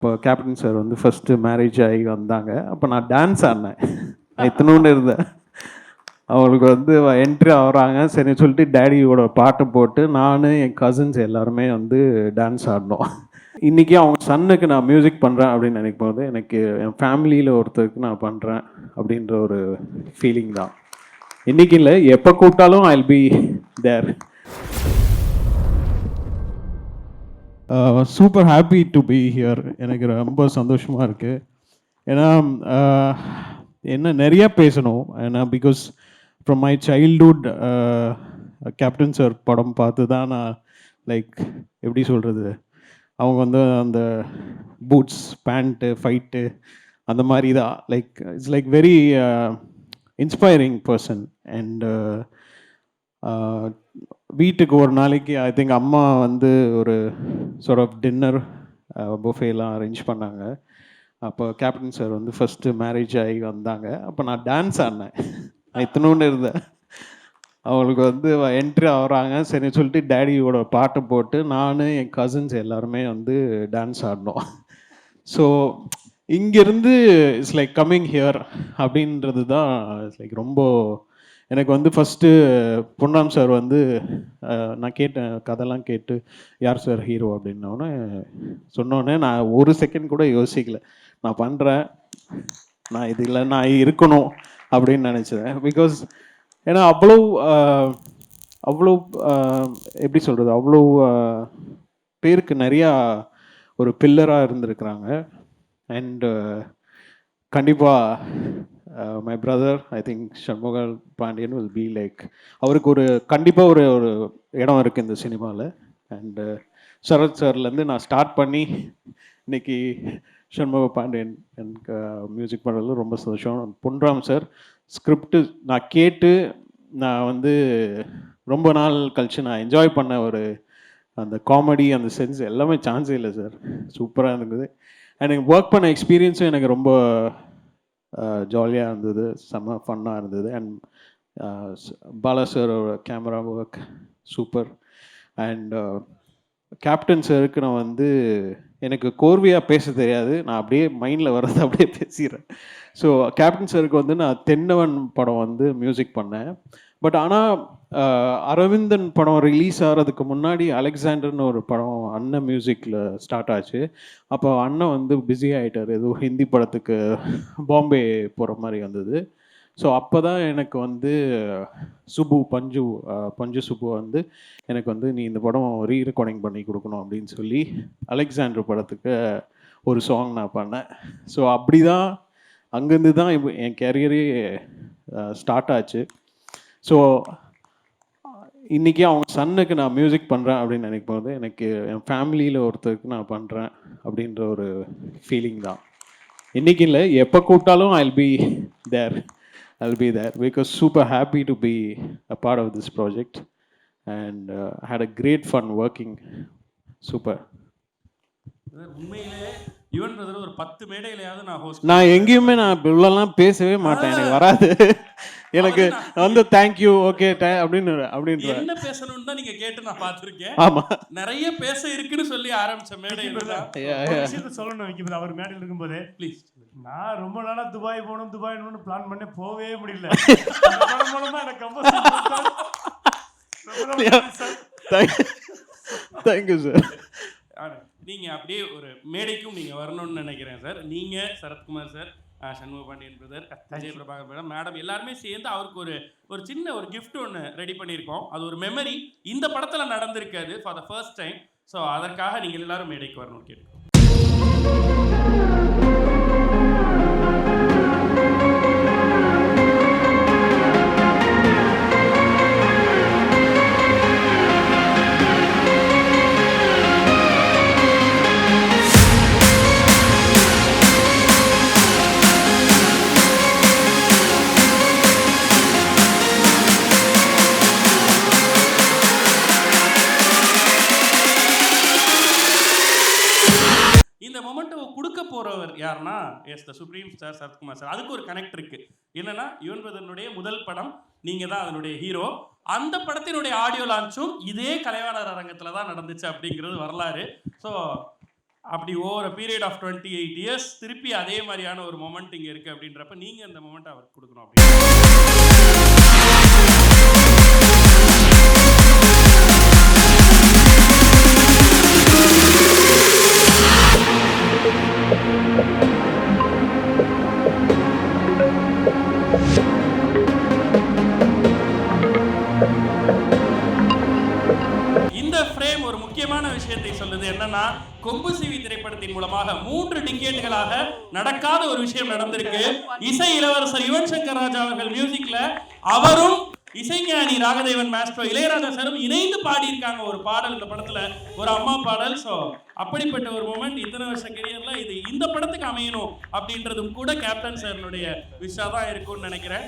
இப்போ captain sir வந்து first marriage ஆகி வந்தாங்க. அப்போ நான் டான்ஸ் ஆடினேன். நான் இத்தனூண்டு இருந்தேன். அவங்களுக்கு வந்து என்ட்ரி ஆகுறாங்க. சரின்னு சொல்லிட்டு டேடியோட பாட்டை போட்டு நான் என் கசின்ஸ் எல்லாருமே வந்து டான்ஸ் ஆடினோம். இன்றைக்கி அவங்க சன்னுக்கு நான் மியூசிக் பண்ணுறேன் அப்படின்னு நினைக்கும் போது எனக்கு என் ஃபேமிலியில் ஒருத்தருக்கு நான் பண்ணுறேன் அப்படின்ற ஒரு ஃபீலிங் தான். இன்றைக்கி இல்லை, எப்போ கூப்பிட்டாலும் I will be there. Super happy to be here. எனக்கு ரொம்ப சந்தோஷமாக இருக்குது. ஏன்னா என்ன நிறையா பேசணும். ஏன்னா because from my childhood captain sir படம் பார்த்து தான் நான் லைக் எப்படி சொல்கிறது, அவங்க வந்து அந்த பூட்ஸ் பேண்ட்டு ஃபைட்டு அந்த மாதிரி தான் like it's like very inspiring person. And வீட்டுக்கு ஒரு நாளைக்கு ஐ திங்க் அம்மா வந்து ஒரு சார்ட் ஆஃப் டின்னர் புஃபேலாம் அரேஞ்ச் பண்ணாங்க. அப்போ கேப்டன் சார் வந்து ஃபஸ்ட்டு மேரேஜ் ஆகி வந்தாங்க. அப்போ நான் டான்ஸ் ஆடினேன். நான் இத்தனூண்டு இருந்தேன். அவங்களுக்கு வந்து என்ட்ரி ஆகுறாங்க. சரின்னு சொல்லிட்டு டேடியோட பாட்டை போட்டு நான் என் கசின்ஸ் எல்லாருமே வந்து டான்ஸ் ஆடினோம். ஸோ இங்கேருந்து இட்ஸ் லைக் கம்மிங் ஹியர் அப்படின்றது தான் இட்ஸ் லைக் ரொம்ப எனக்கு வந்து ஃபஸ்ட்டு பொன்ராம் சார் வந்து நான் கேட்டேன், கதைலாம் கேட்டு யார் சார் ஹீரோ அப்படின்னோடனே சொன்னோடனே நான் ஒரு செகண்ட் கூட யோசிக்கல. நான் பண்ணுறேன், நான் இது இல்லை, நான் இருக்கணும் அப்படின்னு நினச்சேன். பிகாஸ் ஏன்னா அவ்வளோ எப்படி சொல்கிறது, அவ்வளோ பேருக்கு நிறையா ஒரு பில்லராக இருந்திருக்கிறாங்க. அண்ட் கண்டிப்பாக my brother I think Shanmuga Pandian will be like, அவருக்கு ஒரு கண்டிப்பாக ஒரு ஒரு இடம் இருக்குது இந்த சினிமாவில். அண்டு சரத் சார்லேருந்து நான் ஸ்டார்ட் பண்ணி இன்னைக்கு சண்முக பாண்டியன் எனக்கு மியூசிக் பண்ணுறதுல ரொம்ப சந்தோஷம். பொன்ராம் சார் ஸ்கிரிப்டு நான் கேட்டு நான் வந்து ரொம்ப நாள் கழித்து நான் என்ஜாய் பண்ண ஒரு அந்த காமெடி அந்த சென்ஸ் எல்லாமே சான்ஸே இல்லை சார். சூப்பராக இருந்தது. எனக்கு ஒர்க் பண்ண எக்ஸ்பீரியன்ஸும் எனக்கு ரொம்ப ஜாலியாக இருந்தது, செம்ம ஃபன்னாக இருந்தது. அண்ட் பாலா சாரோட camera work super. And captain சாருக்கு நான் வந்து எனக்கு கோர்வையாக பேச தெரியாது, நான் அப்படியே மைண்டில் வர்றதை அப்படியே பேசிடுறேன். ஸோ கேப்டன் சாருக்கு வந்து நான் தென்னவன் படம் வந்து மியூசிக் பண்ணேன். பட் ஆனால் அரவிந்தன் படம் ரிலீஸ் ஆகிறதுக்கு முன்னாடி அலெக்சாண்டர்னு ஒரு படம் அண்ணன் மியூசிக்கில் ஸ்டார்ட் ஆச்சு. அப்போ அண்ணன் வந்து பிஸி ஆகிட்டார், ஏதோ ஹிந்தி படத்துக்கு பாம்பே போகிற மாதிரி வந்தது. ஸோ அப்போ தான் எனக்கு வந்து சுப்பு பஞ்சு சுப்பு வந்து எனக்கு வந்து நீ இந்த படம் ரீ ரெக்கார்டிங் பண்ணி கொடுக்கணும் அப்படின்னு சொல்லி அலெக்சாண்டர் படத்துக்கு ஒரு சாங் நான் பண்ணேன். ஸோ அப்படி தான் அங்கேருந்து தான் இப்போ என் கேரியரே ஸ்டார்ட் ஆச்சு. ஸோ இன்றைக்கி அவங்க சன்னுக்கு நான் மியூசிக் பண்ணுறேன் அப்படின்னு நினைக்கும் போது எனக்கு என் ஃபேமிலியில் ஒருத்தருக்கு நான் பண்ணுறேன் அப்படின்ற ஒரு ஃபீலிங் தான். இன்றைக்கி இல்லை, எப்போ கூப்பிட்டாலும் I will be there. I'll be there because super happy to be a part of this project and had a great fun working. Super. உண்மையிலே யுவன் பிரதர் ஒரு 10 மேடையிலையாவது நான் ஹோஸ்ட் நான் எங்கேயுமே நான் இவ்வளோலாம் பேசவே மாட்டேன், எனக்கு வராது. எனக்கு வந்து தேங்க்யூ ஓகே அப்படின்னு என்ன பேசணும்னு தான் நீங்க கேட்டு நான் பார்த்துருக்கேன். ஆமா, நிறைய பேச இருக்குன்னு சொல்லி ஆரம்பிச்ச மேடை விஷயத்த சொல்லணும் வைக்கிறது. அவர் மேடையில் இருக்கும்போது ப்ளீஸ், நான் ரொம்ப நாளாக துபாய் போகணும்னு பிளான் பண்ண போவே முடியல. மூலமா எனக்கு தேங்க்யூ சார். நீங்க அப்படியே ஒரு மேடைக்கும் நீங்க வரணும்னு நினைக்கிறேன் சார். நீங்க Sarathkumar sir, Shanmuga Pandian brother, Vijay Prabhakar madam, madam எல்லாருமே சேர்ந்து அவருக்கு ஒரு சின்ன ஒரு கிஃப்ட் ஒன்று ரெடி பண்ணியிருக்கோம். அது ஒரு மெமரி, இந்த படத்தில் நடந்திருக்காது for the first time. So அதற்காக நீங்கள் எல்லாரும் மேடைக்கு வரணும்னு கேட்குறோம். கொடுக்க போறவர் யாருன்னா yes the supreme star Sarathkumar sir. அதுக்கு ஒரு கனெக்ட் இருக்கு. என்னன்னா யுவன் பிரதர்னுடைய முதல் படம், நீங்க தான் அதனுடைய ஹீரோ. அந்த படத்தினுடைய ஆடியோ லான்ச்சும் இதே கலைவாணர் அரங்கத்தில் தான் நடந்துச்சு அப்படிங்கிறது வரலாறு. ஸோ அப்படி ஓவர் பீரியட் ஆஃப் 28 இயர்ஸ் திருப்பி அதே மாதிரியான ஒரு மொமெண்ட் இங்கே இருக்குது அப்படின்றப்ப நீங்கள் அந்த மொமெண்ட் அவருக்கு கொடுக்கணும் அப்படின்னு. இந்த ஃப்ரேம் ஒரு முக்கியமான விஷயத்தை சொல்லுது. என்னன்னா, கொம்பு சிவி திரைப்படத்தின் மூலமாக 3 டிகேட்டுகளாக நடக்காத ஒரு விஷயம் நடந்திருக்கு. இசை இளவரசர் யுவன் சங்கர் ராஜா அவர்கள் மியூசிக்ல அவரும் இசைஞானி ராகதேவன் மாஸ்டர் இளையராஜா சாரும் இணைந்து பாடியிருக்காங்க ஒரு பாடல் இந்த படத்துல, ஒரு அம்மா பாடல். ஸோ அப்படிப்பட்ட ஒரு மூமெண்ட் இத்தனை வருஷ கெரியர்ல இது இந்த படத்துக்கு அமையணும் அப்படின்றதும் கூட கேப்டன் சார்னுடைய விஷா தான் இருக்கும்னு நினைக்கிறேன்.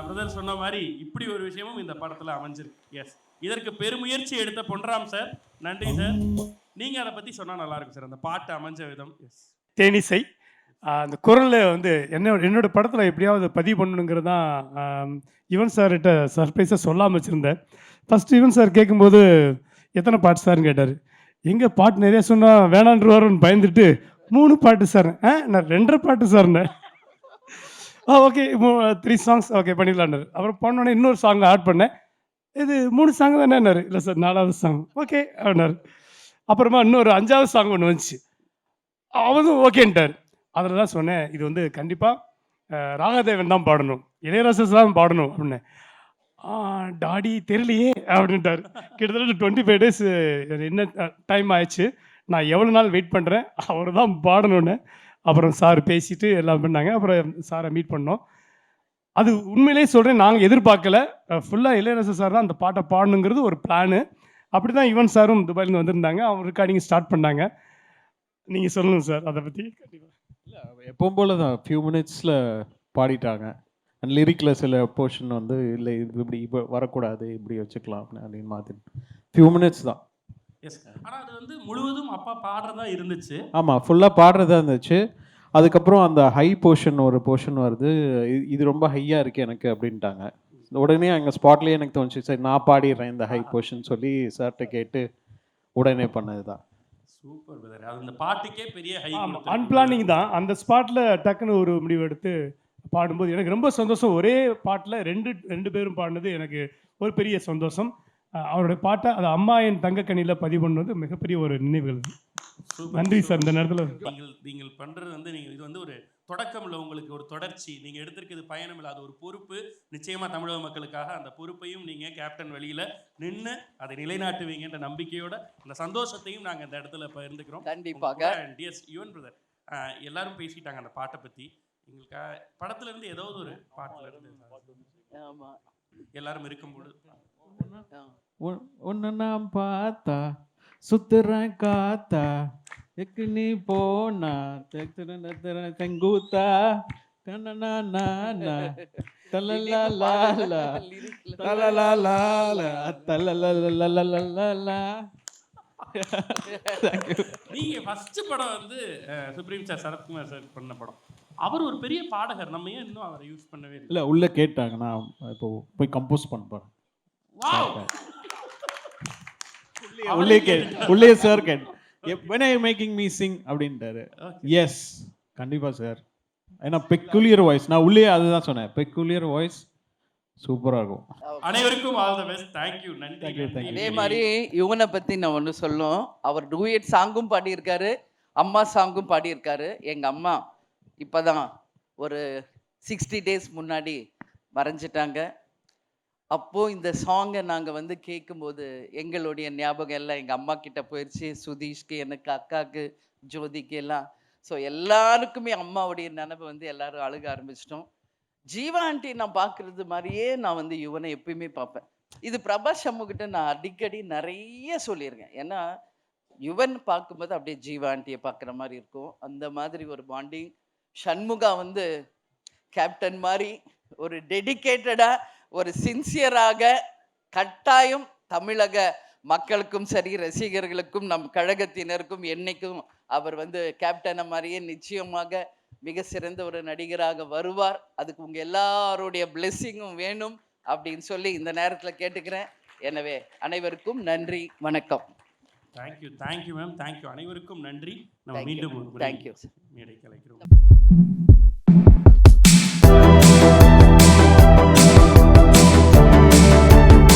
பிரதர் சொன்ன மாதிரி இப்படி ஒரு விஷயமும் இந்த படத்துல அமைஞ்சிருக்கு. எஸ், இதற்கு பெருமுயற்சி எடுத்த பொன்ராம் சார், நன்றி சார். நீங்க அதை பத்தி சொன்னா நல்லா இருக்கும் சார், அந்த பாட்டு அமைஞ்ச விதம். எஸ், தேனிசை அந்த குரலில் வந்து என்னோட படத்தில் எப்படியாவது பதிவு பண்ணணுங்கிறது தான் யுவன் சார்கிட்ட சர்ப்ரைஸாக சொல்லாமல் வச்சுருந்தேன். ஃபஸ்ட்டு யுவன் சார் கேட்கும்போது எத்தனை பாட்டு சார்னு கேட்டார். எங்கே பாட்டு நிறைய சொன்னால் வேணான்றவாருன்னு பயந்துட்டு 3 பாட்டு சார். நான் 2.5 பாட்டு சார்னேன். ஓகே 3 சாங்ஸ் ஓகே பண்ணிடலான்னாரு. அப்புறம் பண்ணோன்னே இன்னொரு சாங் ஆட் பண்ணேன். இது 3 சாங் தானேன்னாரு. இல்லை சார் 4வது சாங் ஓகே அப்படின்னாரு. அப்புறமா இன்னொரு 5வது சாங் ஒன்று வந்துச்சு. அவனும் ஓகேன்ட்டார். அதில் தான் சொன்னேன், இது வந்து கண்டிப்பாக ராகதேவன் தான் பாடணும், இளையராஜா தான் பாடணும் அப்படின்னு. டாடி தெரியலையே அப்படின்ட்டார். கிட்டத்தட்ட 25 டேஸ் என்ன டைம் ஆயிடுச்சு. நான் எவ்வளோ நாள் வெயிட் பண்ணுறேன், அவர் தான் பாடணுன்னு. அப்புறம் சார் பேசிட்டு எல்லாம் பண்ணாங்க. அப்புறம் சாரை மீட் பண்ணோம். அது உண்மையிலே சொல்கிறேன், நாங்கள் எதிர்பார்க்கல. ஃபுல்லாக இளையராஜா சார் தான் அந்த பாட்டை பாடணுங்கிறது ஒரு பிளானு. அப்படி தான் யுவன் சாரும் துபாயிலேருந்து வந்திருந்தாங்க. அவங்க ரெக்கார்டிங் ஸ்டார்ட் பண்ணாங்க. நீங்கள் சொல்லுங்கள் சார் அதை பற்றி. கண்டிப்பாக இல்லை, எப்பவும் போல தான் ஃபியூ மினிட்ஸில் பாடிட்டாங்க. அண்ட் லிரிக்கில் சில போர்ஷன் வந்து இல்லை இது இப்படி இப்போ வரக்கூடாது, இப்படி வச்சுக்கலாம் அப்படின்னு மாற்றி ஃபியூ மினிட்ஸ் தான். எஸ். ஆனால் அது வந்து முழுவதும் அப்பா பாடுறதா இருந்துச்சு. ஆமாம், ஃபுல்லாக பாடுறதா இருந்துச்சு. அதுக்கப்புறம் அந்த ஹை போர்ஷன் ஒரு போர்ஷன் வருது, இது ரொம்ப ஹையாக இருக்குது எனக்கு அப்படின்ட்டாங்க. உடனே அங்கே ஸ்பாட்லேயே எனக்கு தோணுச்சு, சரி நான் பாடிடுறேன் இந்த ஹை போர்ஷன் சொல்லி சார்கிட்ட கேட்டு உடனே பண்ணது தான். Super brother. அது அந்த பாட்டுக்கே பெரிய ஹை. அன்பிளானிங் தான். அந்த ஸ்பாட்டில் டக்குன்னு ஒரு முடிவு எடுத்து பாடும்போது எனக்கு ரொம்ப சந்தோஷம். ஒரே பாட்டில் ரெண்டு பேரும் பாடினது எனக்கு ஒரு பெரிய சந்தோஷம். அவருடைய பாட்டை அது அம்மா என் தங்கக்கணியில் பதிவு பண்ணது மிகப்பெரிய ஒரு நினைவுகள். நன்றி சார். இந்த நேரத்தில் நீங்கள் பண்ணுறது வந்து நீங்கள் இது வந்து ஒரு தொடக்கம் இல்லை, உங்களுக்கு ஒரு தொடர்ச்சி. நீங்கள் எடுத்திருக்கிறது பயணம் இல்லை, அது ஒரு பொறுப்பு. நிச்சயமாக தமிழக மக்களுக்காக அந்த பொறுப்பையும் நீங்கள் கேப்டன் வெளியில் நின்று அதை நிலைநாட்டுவீங்கன்ற நம்பிக்கையோட அந்த சந்தோஷத்தையும் நாங்கள் இந்த இடத்துல பகிர்ந்துக்கிறோம். கண்டிப்பாக. அண்ட் எஸ் யுவன் பிரதர், எல்லாரும் பேசிட்டாங்க அந்த பாட்டை பற்றி. எங்களுக்கு படத்துல இருந்து ஏதாவது ஒரு பாட்டுல இருந்து எல்லாரும் இருக்கும்போது ஒன்று நான் பார்த்தா சுத்துறேன் காத்தா எக்கு நீ போனா செங்கூத்தா கண்ணனா தலலா நீங்க ஃபர்ஸ்ட் படம் வந்து சுப்ரீம் சார் சரத்குமார் சார் பண்ண படம். அவர் ஒரு பெரிய பாடகர், நம்ம ஏன் இன்னும் அவரை யூஸ் பண்ணவே இல்லை? உள்ள கேட்டாங்க, நான் இப்போ போய் கம்போஸ் பண்ண போறேன். உள்ளே சார் கேட் when are you making me sing அப்படின்ட்டாரு. எஸ் கண்டிப்பா சார். ஏன்னா பெக்குலியர் வாய்ஸ், நான் உள்ளே அதுதான் சொன்னேன், பெக்குலியர் வாய்ஸ் சூப்பரா இருக்கும். அனைவருக்கும் all the best. Thank you. நன்றி. இதே மாதிரி யுவனை பத்தி நான் ஒன்று சொல்லும். அவர் டூயட் சாங்கும் பாடியிருக்காரு, அம்மா சாங்கும் பாடியிருக்காரு. எங்க அம்மா இப்பதான் ஒரு 60 டேஸ் முன்னாடி மறைஞ்சிட்டாங்க. அப்போ இந்த சாங்கை நாங்கள் வந்து கேட்கும்போது எங்களுடைய ஞாபகம் எல்லாம் எங்கள் அம்மா கிட்ட போயிடுச்சு. சுதீஷ்க்கு, எனக்கு, அக்காவுக்கு, ஜோதிக்கு எல்லாம். ஸோ எல்லாருக்குமே அம்மாவுடைய நினைவு வந்து எல்லாரும் அழுக ஆரம்பிச்சிட்டோம். ஜீவா ஆண்டி நான் பார்க்குறது மாதிரியே நான் வந்து யுவனை எப்பயுமே பார்ப்பேன். இது பிரபாஸ் சண்முகிட்ட நான் அடிக்கடி நிறைய சொல்லியிருக்கேன். ஏன்னா யுவன் பார்க்கும்போது அப்படியே ஜீவா ஆண்டியை பார்க்குற மாதிரி இருக்கும். அந்த மாதிரி ஒரு பாண்டிங். சண்முகா வந்து கேப்டன் மாதிரி ஒரு டெடிக்கேட்டடாக, ஒரு சின்சியராக, கட்டாயம் தமிழக மக்களுக்கும் சரி, ரசிகர்களுக்கும், நம் கழகத்தினருக்கும் என்னைக்கும் அவர் வந்து கேப்டனை மாதிரியே நிச்சயமாக மிக சிறந்த ஒரு நடிகராக வருவார். அதுக்கு உங்கள் எல்லாருடைய பிளெஸ்ஸிங்கும் வேணும் அப்படின்னு சொல்லி இந்த நேரத்தில் கேட்டுக்கிறேன். எனவே அனைவருக்கும் நன்றி, வணக்கம். Thank you ma'am, thank you. அனைவருக்கும் நன்றி. நம்ம Thank you. மீண்டும் ஒரு முறை Thank you. மேடை கலைக்கிறோம்.